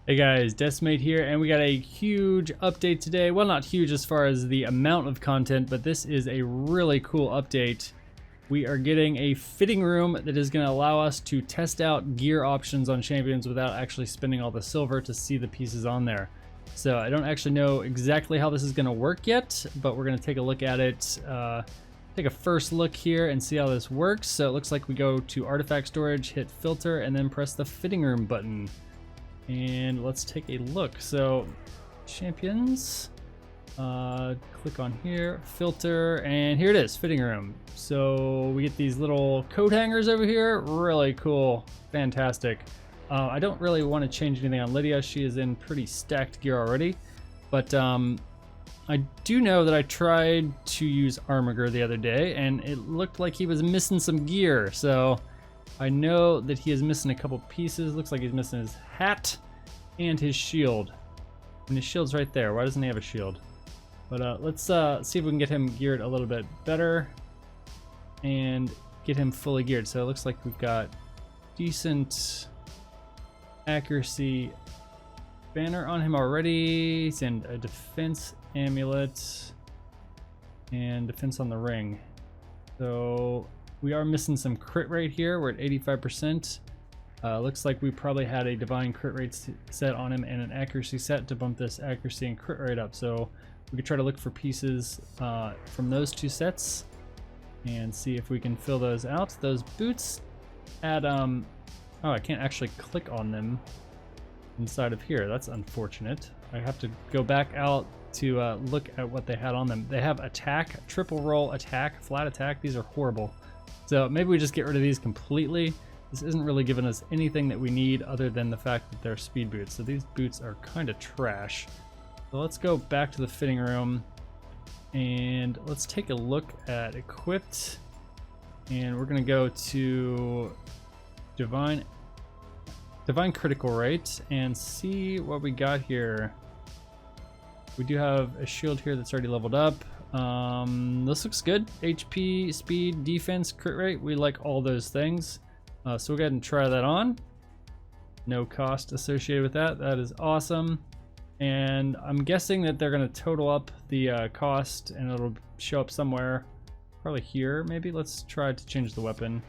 Hey guys, Decimate here, and we got a huge update today. Well, not huge as far as the amount of content, but this is a really cool update. We are getting a fitting room that is going to allow us to test out gear options on champions without actually spending all the silver to see the pieces on there. So I don't actually know exactly how this is going to work yet, but we're going to take a look at it, take a first look here and see how this works. So it looks like we go to artifact storage, hit filter, and then press the fitting room button. And let's take a look. So champions, click on here, filter, and here it is, fitting room. So we get these little coat hangers over here. Really cool, fantastic. I don't really want to change anything on Lydia. She is in pretty stacked gear already, but I do know that I tried to use Armiger the other day and it looked like he was missing some gear. So I know that he is missing a couple pieces. Looks like he's missing his hat and his shield. And his shield's right there. Why doesn't he have a shield? But let's see if we can get him geared a little bit better and get him fully geared. So it looks like we've got decent accuracy banner on him already, and a defense amulet and defense on the ring. So we are missing some crit rate here. We're at 85%. Looks like we probably had a divine crit rate set on him and an accuracy set to bump this accuracy and crit rate up. So we could try to look for pieces from those two sets and see if we can fill those out. Those boots add, oh, I can't actually click on them inside of here. That's unfortunate. I have to go back out to look at what they had on them. They have attack, triple roll attack, flat attack. These are horrible. So maybe we just get rid of these completely. This isn't really giving us anything that we need other than the fact that they're speed boots. So these boots are kind of trash. So let's go back to the fitting room and let's take a look at equipped. And we're gonna go to divine critical rate and see what we got here. We do have a shield here that's already leveled up. This looks good. HP, speed, defense, crit rate. We like all those things. So we'll go ahead and try that on. No cost associated with that. That is awesome. And I'm guessing that they're going to total up the cost and it'll show up somewhere. Probably here, maybe. Let's try to change the weapon.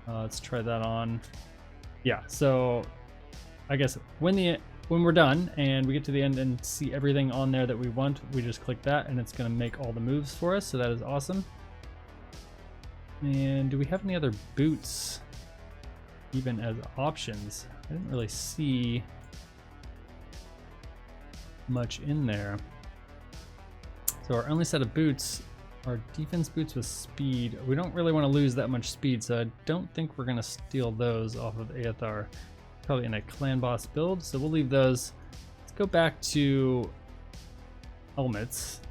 Let's try that on. Yeah, so I guess when we're done and we get to the end and see everything on there that we want, we just click that and it's going to make all the moves for us. So that is awesome. And do we have any other boots even as options? I didn't really see much in there. So our only set of boots are defense boots with speed. We don't really want to lose that much speed, so I don't think we're going to steal those off of Aethar. Probably in a clan boss build, so we'll leave those. Let's go back to helmets.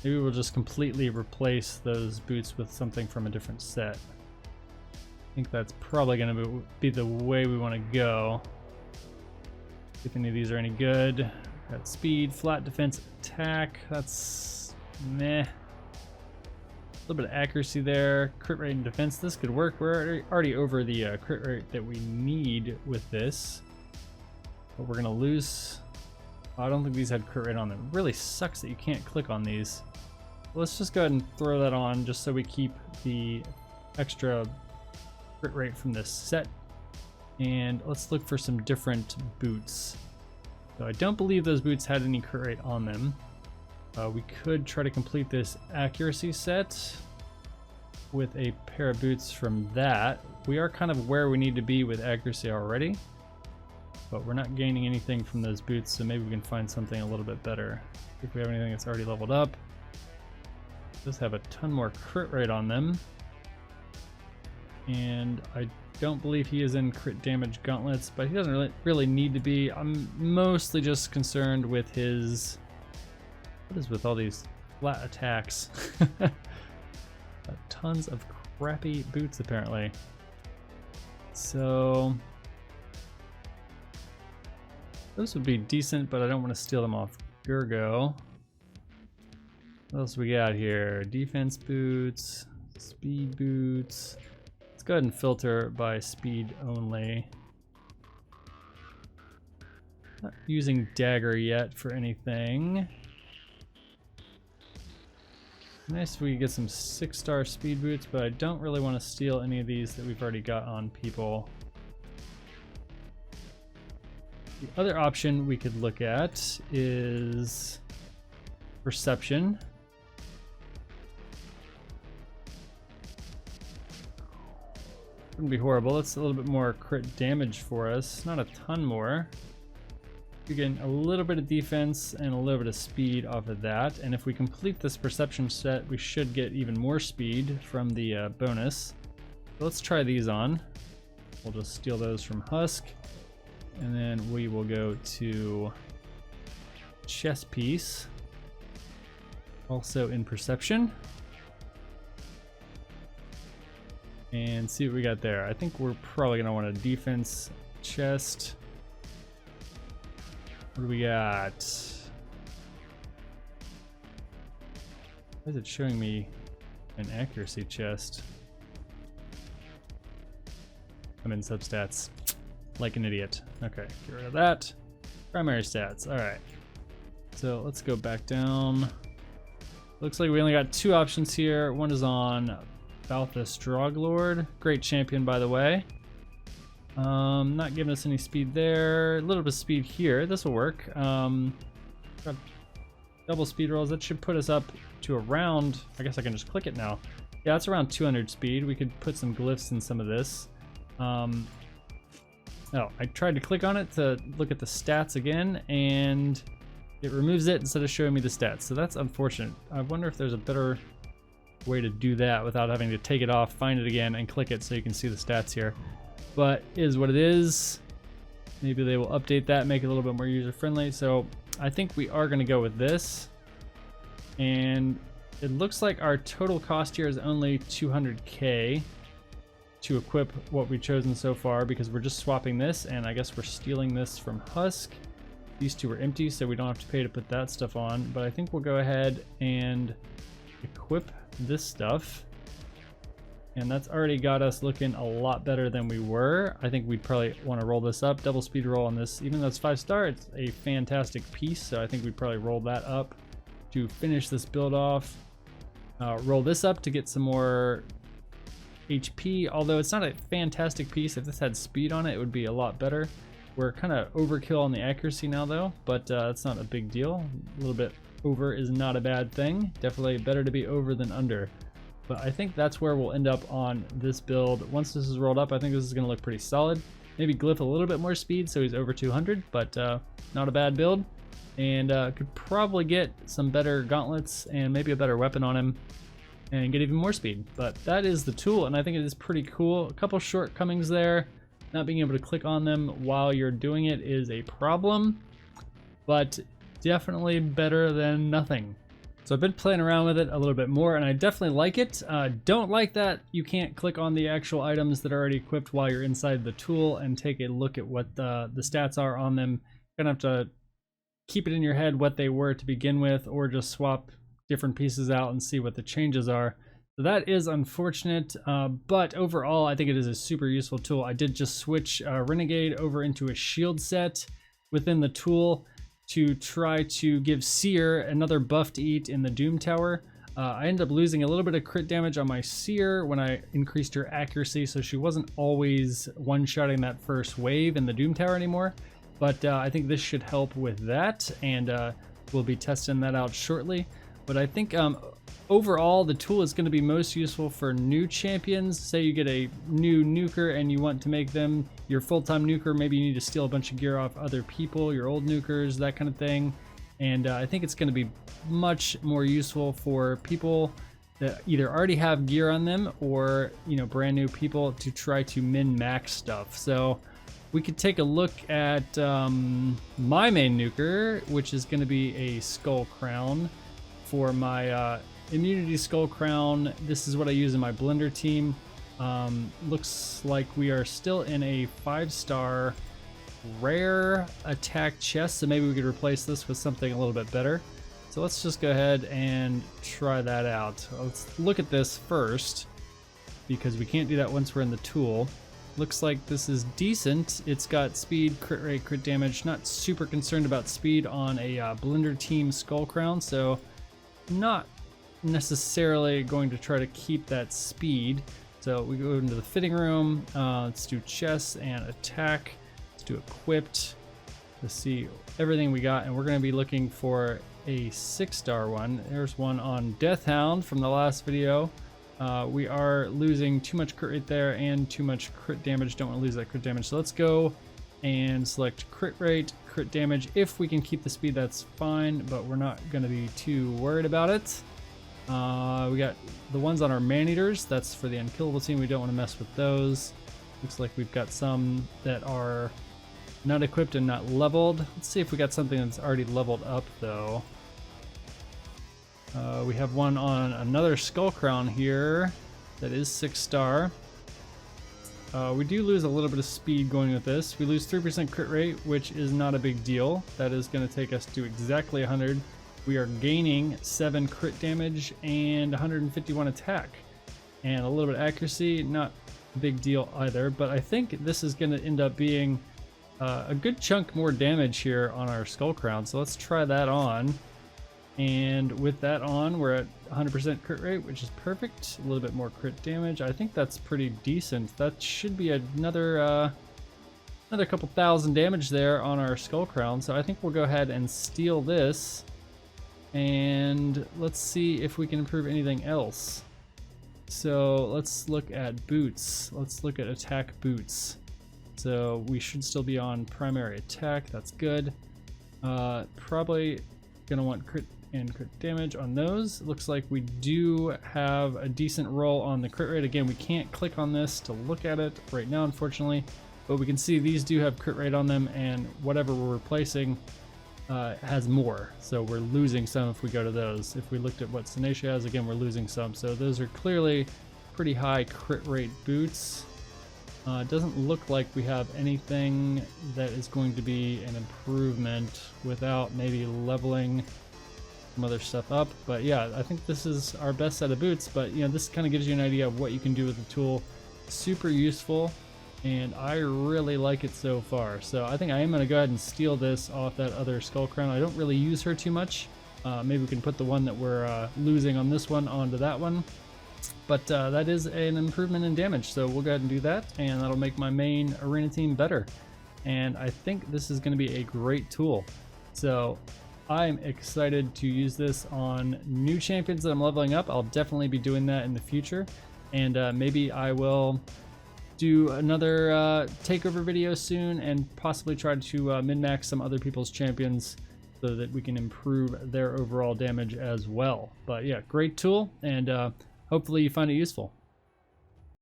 Maybe we'll just completely replace those boots with something from a different set. I think that's probably going to be the way we want to go. If any of these are any good. Got speed, flat defense, attack. That's meh. A little bit of accuracy there. Crit rate and defense. This could work. We're already over the crit rate that we need with this. But we're going to lose. Oh, I don't think these had crit rate on them. It really sucks that you can't click on these. Let's just go ahead and throw that on just so we keep the extra crit rate from this set. And let's look for some different boots. So I don't believe those boots had any crit rate on them. We could try to complete this accuracy set with a pair of boots from that. We are kind of where we need to be with accuracy already, but we're not gaining anything from those boots, so maybe we can find something a little bit better. If we have anything that's already leveled up. Does have a ton more crit rate on them. And I don't believe he is in crit damage gauntlets, but he doesn't really need to be. I'm mostly just concerned with his... What is with all these flat attacks? Tons of crappy boots, apparently. So... those would be decent, but I don't want to steal them off Gergo. What else we got here? Defense boots, speed boots. Let's go ahead and filter by speed only. Not using dagger yet for anything. Nice if we could get some 6-star speed boots, but I don't really want to steal any of these that we've already got on people. The other option we could look at is perception. Wouldn't be horrible. That's a little bit more crit damage for us. Not a ton more. You're getting a little bit of defense and a little bit of speed off of that. And if we complete this perception set, we should get even more speed from the bonus. So let's try these on. We'll just steal those from Husk. And then we will go to chest piece. Also in perception. And see what we got there. I think we're probably gonna want a defense chest. What do we got? Why is it showing me an accuracy chest? I'm in substats like an idiot. Okay, get rid of that. Primary stats, all right. So let's go back down. Looks like we only got 2 options here. One is on Baltha Stroglord. Great champion, by the way. Not giving us any speed there. A little bit of speed here. This will work. Got double speed rolls. That should put us up to around, I guess I can just click it now. Yeah, it's around 200 speed. We could put some glyphs in some of this. Oh, I tried to click on it to look at the stats again, and it removes it instead of showing me the stats. So that's unfortunate. I wonder if there's a better way to do that without having to take it off, find it again, and click it so you can see the stats here. But it is what it is. Maybe they will update that, make it a little bit more user-friendly. So I think we are going to go with this. And it looks like our total cost here is only 200k to equip what we've chosen so far, because we're just swapping this, and I guess we're stealing this from Husk. These 2 are empty, so we don't have to pay to put that stuff on. But I think we'll go ahead and equip this stuff, and that's already got us looking a lot better than we were. I think we'd probably want to roll this up, double speed roll on this. Even though it's 5-star, it's a fantastic piece, so I think we'd probably roll that up to finish this build off. Roll this up to get some more HP, although it's not a fantastic piece. If this had speed on it, it would be a lot better. We're kind of overkill on the accuracy now though, but it's not a big deal. A little bit over is not a bad thing. Definitely better to be over than under. But I think that's where we'll end up on this build. Once this is rolled up, I think this is going to look pretty solid. Maybe glyph a little bit more speed so he's over 200, but not a bad build. And could probably get some better gauntlets and maybe a better weapon on him and get even more speed. But that is the tool, and I think it is pretty cool. A couple shortcomings there. Not being able to click on them while you're doing it is a problem, but definitely better than nothing. So I've been playing around with it a little bit more, and I definitely like it. Don't like that you can't click on the actual items that are already equipped while you're inside the tool and take a look at what the stats are on them. You're gonna have to keep it in your head what they were to begin with, or just swap different pieces out and see what the changes are. So that is unfortunate, but overall I think it is a super useful tool. I did just switch Renegade over into a shield set within the tool to try to give Seer another buff to eat in the Doom Tower. I ended up losing a little bit of crit damage on my Seer when I increased her accuracy, so she wasn't always one-shotting that first wave in the Doom Tower anymore. But I think this should help with that, and we'll be testing that out shortly. But I think overall, the tool is going to be most useful for new champions. Say you get a new nuker and you want to make them your full-time nuker. Maybe you need to steal a bunch of gear off other people, your old nukers, that kind of thing. And I think it's going to be much more useful for people that either already have gear on them or, you know, brand new people to try to min-max stuff. So we could take a look at my main nuker, which is going to be a Skull Crown. For my Immunity Skull Crown, this is what I use in my Blender team. Looks like we are still in a 5-star rare attack chest, so maybe we could replace this with something a little bit better. So let's just go ahead and try that out. Let's look at this first, because we can't do that once we're in the tool. looks like this is decent. It's got speed, crit rate, crit damage. Not super concerned about speed on a Blender Team Skull Crown, so not necessarily going to try to keep that speed. So we go into the fitting room. Let's do chess and attack. Let's do equipped. Let's see everything we got, and we're going to be looking for a 6-star one. There's one on Death Hound from the last video. We are losing too much crit rate there and too much crit damage. Don't want to lose that crit damage. So let's go and select crit rate, crit damage. If we can keep the speed, that's fine, but we're not going to be too worried about it. We got the ones on our man-eaters. That's for the unkillable team. We don't want to mess with those. Looks like we've got some that are not equipped and not leveled. Let's see if we got something that's already leveled up though. We have one on another Skull Crown here that is 6-star. We do lose a little bit of speed going with this. We lose 3% crit rate, which is not a big deal. That is going to take us to exactly 100. We are gaining 7 crit damage and 151 attack. And a little bit of accuracy, not a big deal either, but I think this is going to end up being a good chunk more damage here on our Skull Crown. So let's try that on. And with that on, we're at 100% crit rate, which is perfect. A little bit more crit damage. I think that's pretty decent. That should be another couple thousand damage there on our Skull Crown. So I think we'll go ahead and steal this. And let's see if we can improve anything else. So let's look at boots. Let's look at attack boots. So we should still be on primary attack. That's good. Probably gonna want crit and crit damage on those. It looks like we do have a decent roll on the crit rate. Again, we can't click on this to look at it right now, unfortunately, but we can see these do have crit rate on them, and whatever we're replacing has more. So we're losing some if we go to those. If we looked at what Sinetia has, again, we're losing some. So those are clearly pretty high crit rate boots. It doesn't look like we have anything that is going to be an improvement without maybe leveling some other stuff up. But yeah, I think this is our best set of boots, but you know, this kind of gives you an idea of what you can do with the tool. Super useful, and I really like it so far. So I think I am going to go ahead and steal this off that other Skull Crown. I don't really use her too much. Maybe we can put the one that we're losing on this one onto that one. But that is an improvement in damage, so we'll go ahead and do that, and that'll make my main arena team better. And I think this is going to be a great tool. So I'm excited to use this on new champions that I'm leveling up. I'll definitely be doing that in the future, and maybe I will do another takeover video soon and possibly try to min-max some other people's champions so that we can improve their overall damage as well. But yeah, great tool, and hopefully you find it useful.